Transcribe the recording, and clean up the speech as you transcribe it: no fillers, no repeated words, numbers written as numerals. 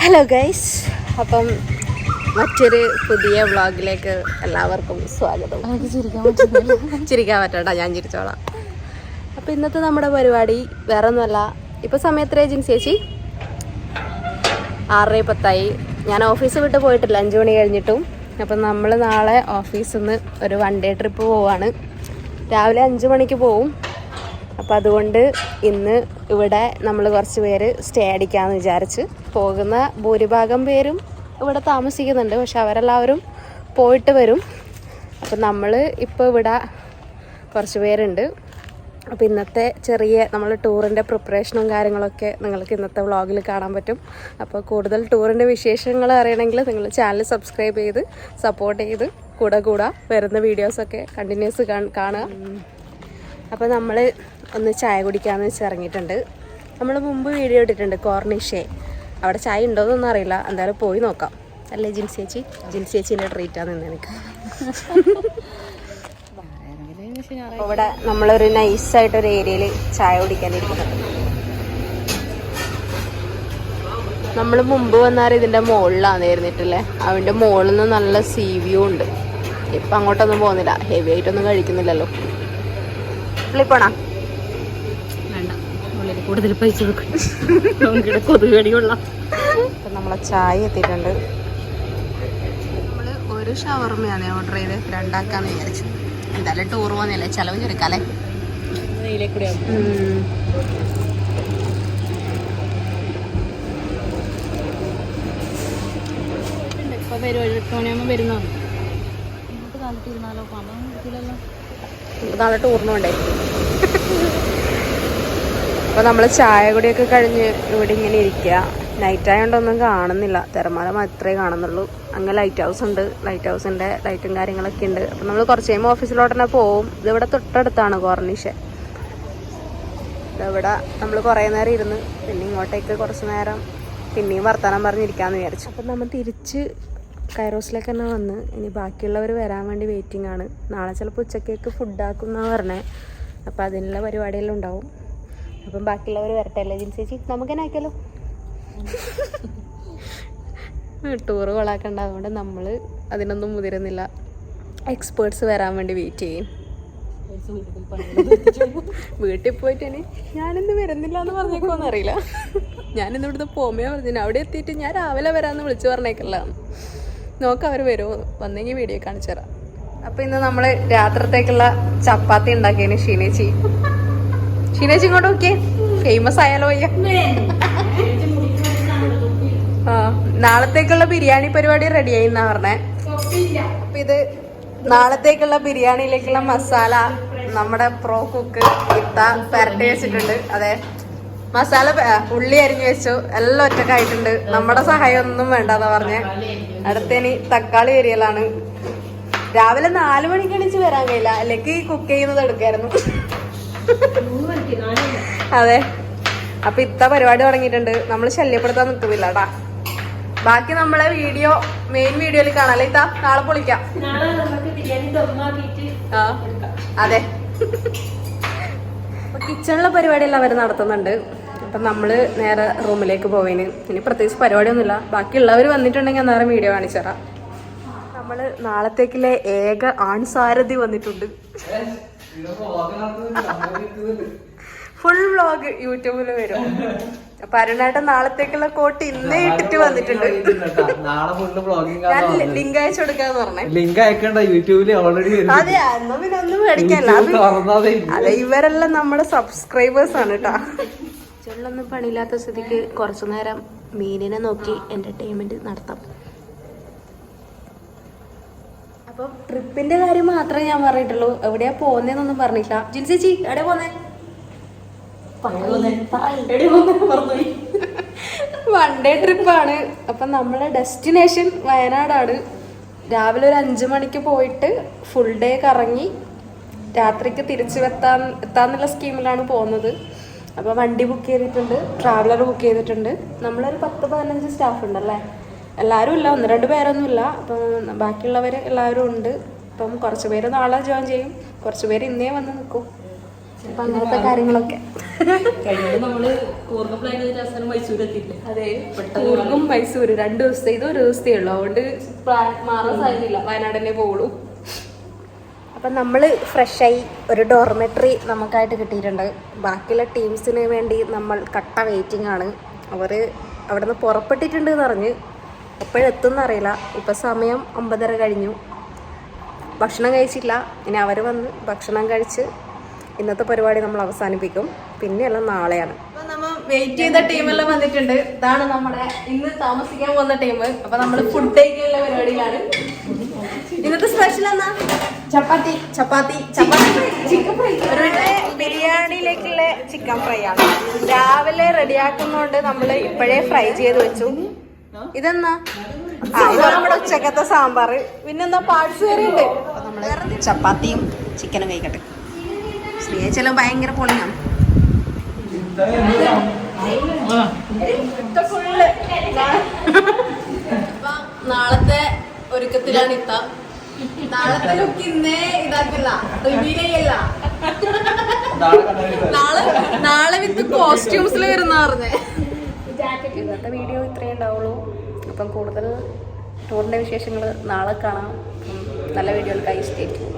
Hello guys, അപ്പം മറ്റൊരു പുതിയ വ്ളോഗിലേക്ക് എല്ലാവർക്കും സ്വാഗതം. ചിരിക്കാൻ പറ്റണ്ട, ഞാൻ ചിരിച്ചോളാം. അപ്പം ഇന്നത്തെ നമ്മുടെ പരിപാടി വേറെ ഒന്നുമല്ല. ഇപ്പം സമയം എത്ര ജിൻസി ചേച്ചി? 6:10. ഞാൻ ഓഫീസ് വിട്ട് പോയിട്ടില്ല, 5 മണി കഴിഞ്ഞിട്ടും. അപ്പം നമ്മൾ നാളെ ഓഫീസിൽ നിന്ന് ഒരു 1 ഡേ ട്രിപ്പ് പോവാണ്. രാവിലെ 5 മണിക്ക് പോവും. അപ്പം അതുകൊണ്ട് ഇന്ന് ഇവിടെ നമ്മൾ കുറച്ച് പേര് സ്റ്റേ അടിക്കാമെന്ന് വിചാരിച്ച്. പോകുന്ന ഭൂരിഭാഗം പേരും ഇവിടെ താമസിക്കുന്നുണ്ട്, പക്ഷെ അവരെല്ലാവരും പോയിട്ട് വരും. അപ്പം നമ്മൾ ഇപ്പോൾ ഇവിടെ കുറച്ച് പേരുണ്ട്. അപ്പോൾ ഇന്നത്തെ ചെറിയ നമ്മൾ ടൂറിൻ്റെ പ്രിപ്പറേഷനും കാര്യങ്ങളൊക്കെ നിങ്ങൾക്ക് ഇന്നത്തെ വ്ളോഗിൽ കാണാൻ പറ്റും. അപ്പോൾ കൂടുതൽ ടൂറിൻ്റെ വിശേഷങ്ങൾ അറിയണമെങ്കിൽ നിങ്ങൾ ചാനൽ സബ്സ്ക്രൈബ് ചെയ്ത് സപ്പോർട്ട് ചെയ്ത് കൂടെ വരുന്ന വീഡിയോസൊക്കെ കണ്ടിന്യൂസ് കാണുക. അപ്പോൾ നമ്മൾ ഒന്ന് ചായ കുടിക്കാമെന്ന് വെച്ച് ഇറങ്ങിയിട്ടുണ്ട്. നമ്മൾ മുമ്പ് വീഡിയോ ഇട്ടിട്ടുണ്ട് കോർണിഷേ. അവിടെ ചായ ഉണ്ടോയെന്നൊന്നും അറിയില്ല, എന്തായാലും പോയി നോക്കാം. അല്ലേ ജിൻസി ചേച്ചി? ജിൻസി ചേച്ചീൻ്റെ ട്രീറ്റാണ് നിന്ന് എനിക്ക്. അപ്പോൾ ഇവിടെ നമ്മളൊരു നൈസായിട്ടൊരു ഏരിയയിൽ ചായ കുടിക്കാനിരിക്കുന്നുണ്ട്. നമ്മൾ മുമ്പ് വന്നാൽ ഇതിൻ്റെ മുകളിലാണ് ഇരുന്നിട്ടില്ലേ. അതിൻ്റെ മുകളിൽ നിന്ന് നല്ല സീ വ്യൂ ഉണ്ട്. ഇപ്പം അങ്ങോട്ടൊന്നും പോകുന്നില്ല, ഹെവി ആയിട്ടൊന്നും കഴിക്കുന്നില്ലല്ലോ. പോണാ വേണ്ട, കൂടുതൽ പൈസ കൊടുക്കും, കൊതുകടിയുള്ള. അപ്പം നമ്മളെ ചായ എത്തിയിട്ടുണ്ട്. നമ്മൾ ഒരു ഷവർമയാണ് ഓർഡർ ചെയ്ത് 2 ആക്കാന്ന് വിചാരിച്ചു. എന്തായാലും ടൂർ പോകുന്നില്ലേ, ചിലവ് ചുരുക്കാല്ലേ. ഇപ്പൊ വരും, 8 മണിയാകുമ്പോൾ വരുന്നോ? നാളെ ടൂറിന് വേണ്ടേ. അപ്പോൾ നമ്മൾ ചായ കുടിയൊക്കെ കഴിഞ്ഞ് ഇവിടെ ഇങ്ങനെ ഇരിക്കുക. നൈറ്റ് ആയതുകൊണ്ടൊന്നും കാണുന്നില്ല, തിരമാല മാത്രമേ കാണുന്നുള്ളൂ. അങ്ങനെ ലൈറ്റ് ഹൗസ് ഉണ്ട്, ലൈറ്റ് ഹൗസിൻ്റെ ലൈറ്റും കാര്യങ്ങളൊക്കെ ഉണ്ട്. അപ്പോൾ നമ്മൾ കുറച്ച് കഴിയുമ്പോൾ ഓഫീസിലോട്ട് തന്നെ പോവും. ഇതിവിടെ തൊട്ടടുത്താണ് കോർണിഷ്. ഇതവിടെ നമ്മൾ കുറേ നേരം ഇരുന്ന് പിന്നെ ഇങ്ങോട്ടേക്ക് കുറച്ച് നേരം പിന്നെയും വർത്തമാനം പറഞ്ഞിരിക്കാമെന്ന് വിചാരിച്ചു. അപ്പം നമ്മൾ തിരിച്ച് കൈറോസിലേക്ക് തന്നെ വന്ന് ഇനി ബാക്കിയുള്ളവർ വരാൻ വേണ്ടി വെയിറ്റിംഗ് ആണ്. നാളെ ചിലപ്പോൾ ഉച്ചക്കേക്ക് ഫുഡാക്കും എന്നാണ് പറഞ്ഞത്. അപ്പോൾ അതിനുള്ള പരിപാടിയെല്ലാം ഉണ്ടാവും. അപ്പം ബാക്കിയുള്ളവർ വരട്ടെ അല്ലേ ജിൻസി ചേച്ചി? നമുക്ക് തന്നെ ആക്കിയാലോ. ടൂറ് കൊളാക്കണ്ട, അതുകൊണ്ട് നമ്മൾ അതിനൊന്നും മുതിരുന്നില്ല. എക്സ്പേർട്സ് വരാൻ വേണ്ടി വെയിറ്റ് ചെയ്യും. വീട്ടിൽ പോയിട്ട് ഞാനിന്ന് വരുന്നില്ല എന്ന് പറഞ്ഞേക്കോന്ന് അറിയില്ല. ഞാനിന്ന് ഇവിടുന്ന് പോമേ പറഞ്ഞു. അവിടെ എത്തിയിട്ട് ഞാൻ രാവിലെ വരാമെന്ന് വിളിച്ചു പറഞ്ഞേക്കല്ല. നോക്കാം അവർ വരുമോ, വന്നെങ്കിൽ വീഡിയോ കാണിച്ചു തരാം. അപ്പം ഇന്ന് നമ്മൾ രാത്രിത്തേക്കുള്ള ചപ്പാത്തി ഉണ്ടാക്കിയതിന് ഷീനേച്ചി ഇങ്ങോട്ട് നോക്കിയേ. ഫേമസ് ആയാലോ വയ്യ. ആ, നാളത്തേക്കുള്ള ബിരിയാണി പരിപാടി റെഡിയായി എന്നാ പറഞ്ഞേ. അപ്പം ഇത് നാളത്തേക്കുള്ള ബിരിയാണിയിലേക്കുള്ള മസാല നമ്മുടെ പ്രോ കുക്ക് ഇത്ത പെരട്ടി വെച്ചിട്ടുണ്ട്. അതെ, മസാല ഉള്ളി അരിഞ്ഞു വെച്ചു, എല്ലാം ഒറ്റക്കായിട്ടുണ്ട്. നമ്മുടെ സഹായം ഒന്നും വേണ്ടെന്നാ പറഞ്ഞേ. അടുത്തേനി തക്കാളി എരിയലാണ്. രാവിലെ 4 മണിക്ക് എണീച്ച് വരാൻ കഴിയില്ല, അല്ലെങ്കിൽ കുക്ക് ചെയ്യുന്നത് എടുക്കായിരുന്നു. അതെ, അപ്പൊ ഇത്ത പരിപാടി തുടങ്ങിയിട്ടുണ്ട്. നമ്മൾ ശല്യപ്പെടുത്താൻ നിൽക്കുന്നില്ല കേട്ടാ. ബാക്കി നമ്മളെ മെയിൻ വീഡിയോയിൽ കാണാല്ലേ ഇത്ത? നാളെ പൊളിക്കാം. ആ അതെ, അപ്പൊ കിച്ചണിലെ പരിപാടിയെല്ലാം അവർ നടത്തുന്നുണ്ട്. അപ്പം നമ്മൾ നേരെ റൂമിലേക്ക് പോവേന്. ഇനി പ്രത്യേകിച്ച് പരിപാടിയൊന്നുമില്ല. ബാക്കിയുള്ളവർ വന്നിട്ടുണ്ടെങ്കിൽ അന്നേരം വീഡിയോ കാണിച്ചു തരാം. നമ്മൾ നാളത്തേക്കുള്ള ഏക ആൺസാരഥി വന്നിട്ടുണ്ട്. ഫുൾ വ്ളോഗ് യൂട്യൂബിൽ വരും. അപ്പൊ അരുണേട്ടൻ നാളത്തേക്കുള്ള കോട്ട് ഇന്നേ ഇട്ടിട്ട് വന്നിട്ടുണ്ട്. ഞാൻ ലിങ്ക് അയച്ചു കൊടുക്കാന്ന് പറഞ്ഞേ. ലിങ്ക് അയക്കണ്ട, യൂട്യൂബിൽ ഓൾറെഡി. അതെ, എന്നാ പിന്നെ ഒന്നും മേടിക്കല്ല. അതെ, ഇവരെല്ലാം നമ്മുടെ സബ്സ്ക്രൈബേഴ്സ് ആണ് കേട്ടാ. ചെള്ളൊന്നും പണിയില്ലാത്ത സ്ഥിതിക്ക് കുറച്ചു നേരം മീനിനെ നോക്കി എന്റർടൈൻമെന്റ് നടത്താം. അപ്പം ട്രിപ്പിന്റെ കാര്യം മാത്രമേ ഞാൻ പറഞ്ഞിട്ടുള്ളൂ. എവിടെയാ പോകുന്നതെന്നൊന്നും പറഞ്ഞില്ല. ജിൻസേച്ചി എവിടെ പോന്നേ? 1 ഡേ ട്രിപ്പാണ്. അപ്പം നമ്മുടെ ഡെസ്റ്റിനേഷൻ വയനാടാണ്. രാവിലെ ഒരു 5 മണിക്ക് പോയിട്ട് ഫുൾ ഡേ കറങ്ങി രാത്രിക്ക് തിരിച്ചു എത്താന്നുള്ള സ്കീമിലാണ് പോകുന്നത്. അപ്പോൾ വണ്ടി ബുക്ക് ചെയ്തിട്ടുണ്ട്, ട്രാവലർ ബുക്ക് ചെയ്തിട്ടുണ്ട്. നമ്മളൊരു 10-15 സ്റ്റാഫ് ഉണ്ടല്ലേ. എല്ലാവരും ഇല്ല, 1-2 പേരൊന്നുമില്ല. അപ്പം ബാക്കിയുള്ളവർ എല്ലാവരും ഉണ്ട്. അപ്പം കുറച്ച് പേര് നാളെ ജോയിൻ ചെയ്യും, കുറച്ച് പേര് ഇന്നേ വന്ന് നിൽക്കും. അപ്പൊ അങ്ങനത്തെ കാര്യങ്ങളൊക്കെ. നമ്മള് കൂർഗ പ്ലാൻ ചെയ്തിട്ട് അവസാനം മൈസൂർ എത്തിയില്ലേ? അതെ, കൂർഗും മൈസൂര് 2 ദിവസത്തെ, ഇത് 1 ദിവസത്തേ ഉള്ളൂ. അതുകൊണ്ട് മാറാൻ സാധ്യതയില്ല, വയനാട് തന്നെ പോകുള്ളൂ. അപ്പം നമ്മൾ ഫ്രഷായി ഒരു ഡോർമെട്രി നമുക്കായിട്ട് കിട്ടിയിട്ടുണ്ട്. ബാക്കിയുള്ള ടീംസിന് വേണ്ടി നമ്മൾ കട്ട വെയിറ്റിംഗ് ആണ്. അവർ അവിടെ നിന്ന് പുറപ്പെട്ടിട്ടുണ്ട് എന്ന് പറഞ്ഞ് എപ്പോഴെത്തുമെന്ന് അറിയില്ല. ഇപ്പം സമയം 9:30 കഴിഞ്ഞു. ഭക്ഷണം കഴിച്ചില്ല. ഇനി അവർ വന്ന് ഭക്ഷണം കഴിച്ച് ഇന്നത്തെ പരിപാടി നമ്മൾ അവസാനിപ്പിക്കും. പിന്നെയെല്ലാം നാളെയാണ്. അപ്പം നമ്മൾ വെയിറ്റ് ചെയ്ത ടീമെല്ലാം വന്നിട്ടുണ്ട്. ഇതാണ് നമ്മുടെ ഇന്ന് താമസിക്കാൻ പോകുന്ന ടീം. അപ്പം നമ്മൾ ഫുഡ് കഴിക്കാനുള്ള പരിപാടിയിലാണ്. ഇന്നത്തെ സ്പെഷ്യൽ എന്നാ? ചപ്പാത്തി ചിക്കൻ ഫ്രൈ. ബിരിയാണിയിലേക്കുള്ള ചിക്കൻ ഫ്രൈ ആണ്. രാവിലെ റെഡിയാക്കുന്നതുകൊണ്ട് നമ്മൾ ഇപ്പോഴേ ഫ്രൈ ചെയ്ത് വെച്ചു. ഇതെന്നാ? ഇത് നമ്മുടെ ഉച്ചക്കത്തെ സാമ്പാർ. പിന്നെന്താ പാഴ്സ് കറി ഉണ്ട്. നമ്മള് ചപ്പാത്തിയും ചിക്കനും കഴിക്കട്ടെ. ശ്രീയെല്ലാം ഭയങ്കര പൊളിയാണ്. നാളത്തെ ഒരുക്കത്തിലാണ് ഇത്ത. നാളത്തെ ലുക്ക് ഇന്നേ ഇതാക്കില്ല, റിവീൽ ചെയ്യല്ല. നാളെ വിത്ത് കോസ്റ്റ്യൂംസിൽ വരുന്ന പറഞ്ഞേ. ഇന്നത്തെ വീഡിയോ ഇത്രയേ ഉണ്ടാവുള്ളൂ. അപ്പം കൂടുതൽ ടൂറിൻ്റെ വിശേഷങ്ങൾ നാളെ കാണാം. നല്ല വീഡിയോകൾക്കായി സ്റ്റേ ട്യൂൺ.